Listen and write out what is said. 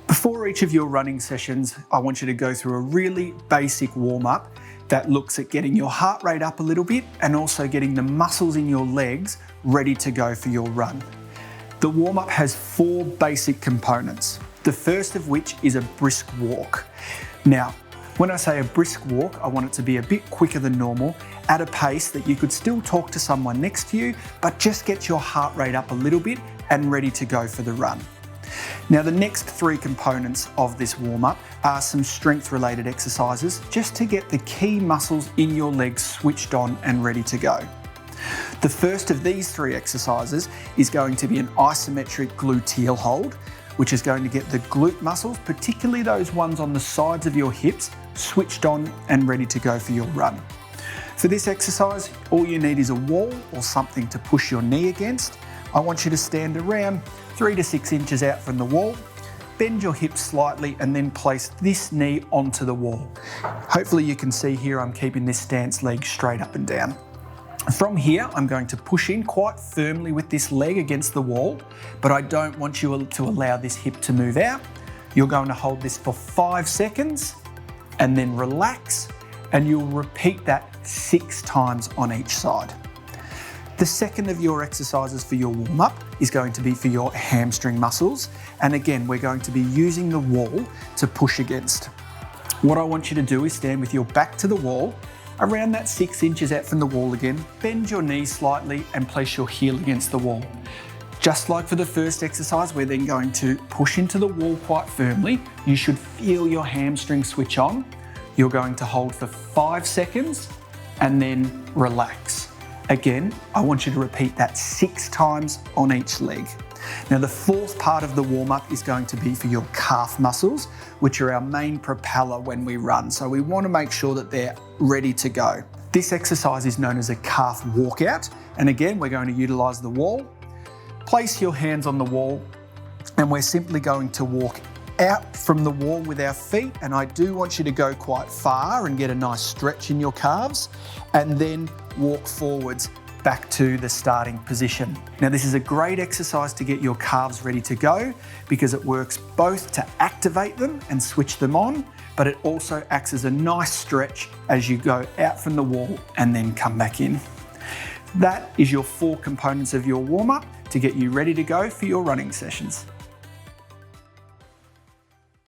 Before each of your running sessions, I want you to go through a really basic warm-up that looks at getting your heart rate up a little bit and also getting the muscles in your legs ready to go for your run. The warm-up has 4 basic components, the first of which is a brisk walk. Now, when I say a brisk walk, I want it to be a bit quicker than normal, at a pace that you could still talk to someone next to you, but just get your heart rate up a little bit and ready to go for the run. Now, the next 3 components of this warm-up are some strength-related exercises just to get the key muscles in your legs switched on and ready to go. The first of these 3 exercises is going to be an isometric gluteal hold, which is going to get the glute muscles, particularly those ones on the sides of your hips, switched on and ready to go for your run. For this exercise, all you need is a wall or something to push your knee against. I want you to stand around 3 to 6 inches out from the wall, bend your hips slightly and then place this knee onto the wall. Hopefully you can see here I'm keeping this stance leg straight up and down. From here, I'm going to push in quite firmly with this leg against the wall, but I don't want you to allow this hip to move out. You're going to hold this for 5 seconds and then relax, and you'll repeat that 6 times on each side. The second of your exercises for your warm-up is going to be for your hamstring muscles. And again, we're going to be using the wall to push against. What I want you to do is stand with your back to the wall, around that 6 inches out from the wall again, bend your knees slightly and place your heel against the wall. Just like for the first exercise, we're then going to push into the wall quite firmly. You should feel your hamstring switch on. You're going to hold for 5 seconds and then relax. Again, I want you to repeat that 6 times on each leg. Now, the fourth part of the warm-up is going to be for your calf muscles, which are our main propeller when we run. So we want to make sure that they're ready to go. This exercise is known as a calf walkout. And again, we're going to utilize the wall. Place your hands on the wall, and we're simply going to walk out from the wall with our feet. And I do want you to go quite far and get a nice stretch in your calves, and then walk forwards back to the starting position. Now, this is a great exercise to get your calves ready to go because it works both to activate them and switch them on, but it also acts as a nice stretch as you go out from the wall and then come back in. That is your 4 components of your warm-up to get you ready to go for your running sessions.